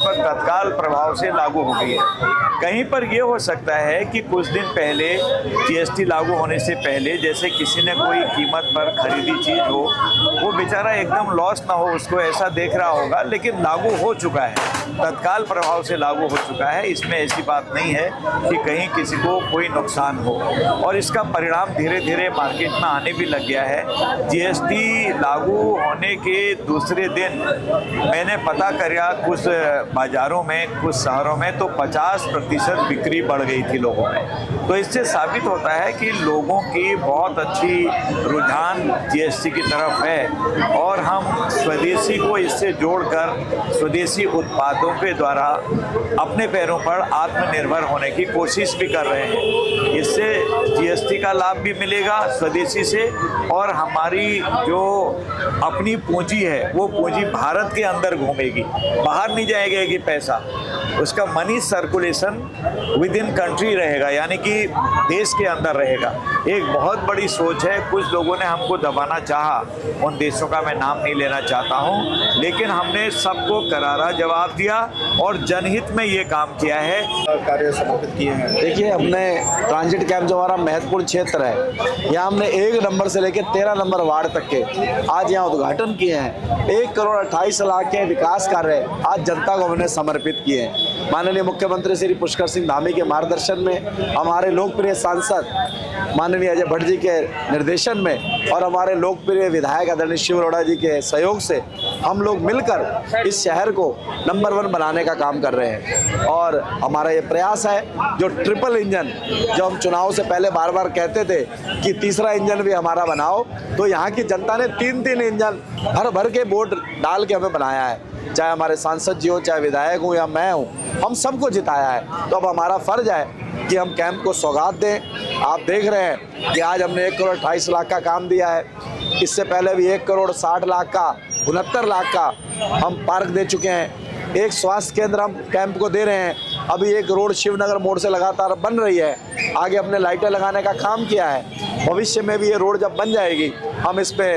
पर तत्काल प्रभाव से लागू हो गई है। कहीं पर यह हो सकता है कि कुछ दिन पहले जीएसटी लागू होने से पहले जैसे किसी ने कोई कीमत पर खरीदी चीज़ हो, वो बेचारा एकदम लॉस ना हो, उसको ऐसा देख रहा होगा, लेकिन लागू हो चुका है, तत्काल प्रभाव से लागू हो चुका है। इसमें ऐसी बात नहीं है कि कहीं किसी को कोई नुकसान हो, और इसका परिणाम धीरे धीरे मार्केट में आने भी लग गया है। जीएसटी लागू होने के दूसरे दिन मैंने पता किया कुछ बाज़ारों में, कुछ शहरों में तो 50% बिक्री बढ़ गई थी लोगों में। तो इससे साबित होता है कि लोगों की बहुत अच्छी रुझान जीएसटी की तरफ है, और हम स्वदेशी को इससे जोड़कर स्वदेशी उत्पादों के द्वारा अपने पैरों पर आत्मनिर्भर होने की कोशिश भी कर रहे हैं। इससे जीएसटी का लाभ भी मिलेगा स्वदेशी से, और हमारी जो अपनी पूंजी है वो पूंजी भारत के अंदर घूमेगी, बाहर नहीं जाएगा कि पैसा, उसका money circulation with in country रहेगा, यानी कि देश के अंदर रहेगा। एक बहुत बड़ी सोच है, कुछ लोगों ने हमको दबाना चाहा, उन देशों का मैं नाम नहीं लेना चाहता हूं, लेकिन हमने सबको करारा जवाब दिया और जनहित में ये काम किया है, कार्य समर्पित किए हैं। देखिए, हमने ट्रांजिट कैंप जो हमारा महत्वपूर्ण क्षेत्र है, यहाँ हमने 1 नंबर से लेकर 13 नंबर वार्ड तक के आज यहाँ उद्घाटन किए हैं। 1,28,00,000 के विकास कार्य आज जनता को हमने समर्पित किए हैं। माननीय मुख्यमंत्री श्री पुष्कर सिंह धामी के मार्गदर्शन में, हमारे लोकप्रिय सांसद माननीय अजय भट्ट जी के निर्देशन में, और हमारे लोकप्रिय विधायक आदरणीय शिव अरोड़ा जी के सहयोग से हम लोग मिलकर इस शहर को नंबर 1 बनाने का काम कर रहे हैं। और हमारा ये प्रयास है, जो ट्रिपल इंजन, जो हम चुनाव से पहले बार बार कहते थे कि तीसरा इंजन भी हमारा बनाओ, तो यहाँ की जनता ने 3-3 इंजन भर भर के वोट डाल के हमें बनाया है। चाहे हमारे सांसद जी हो, चाहे विधायक हो या मैं हूँ, हम सबको जिताया है। तो अब हमारा फर्ज है कि हम कैंप को सौगात दें। आप देख रहे हैं कि आज हमने 1,28,00,000 का काम दिया है। इससे पहले भी 1,60,00,000 का, 69,00,000 का हम पार्क दे चुके हैं। एक स्वास्थ्य केंद्र हम कैंप को दे रहे हैं। अभी एक रोड शिवनगर मोड़ से लगातार बन रही है, आगे हमने लाइटें लगाने का काम किया है। भविष्य में भी ये रोड जब बन जाएगी, हम इस पे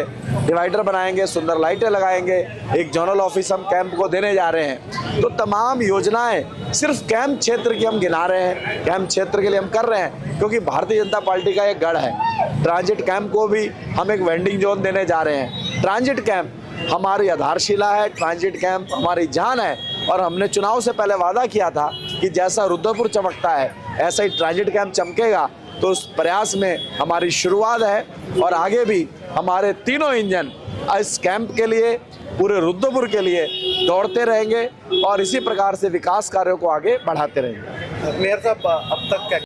डिवाइडर बनाएंगे, सुंदर लाइटें लगाएंगे। एक जोनल ऑफिस हम कैंप को देने जा रहे हैं। तो तमाम योजनाएं सिर्फ कैंप क्षेत्र की हम गिना रहे हैं, कैंप क्षेत्र के लिए हम कर रहे हैं, क्योंकि भारतीय जनता पार्टी का एक गढ़ है। ट्रांजिट कैंप को भी हम एक वेंडिंग जोन देने जा रहे हैं। ट्रांजिट कैंप हमारी आधारशिला है, ट्रांजिट कैंप हमारी जान है, और हमने चुनाव से पहले वादा किया था कि जैसा रुद्रपुर चमकता है ऐसा ही ट्रांजिट कैंप चमकेगा। तो उस प्रयास में हमारी शुरुआत है, और आगे भी हमारे तीनों इंजन इस कैंप के लिए, पूरे रुद्रपुर के लिए दौड़ते रहेंगे, और इसी प्रकार से विकास कार्यों को आगे बढ़ाते रहेंगे। मेयर साहब, अब तक क्या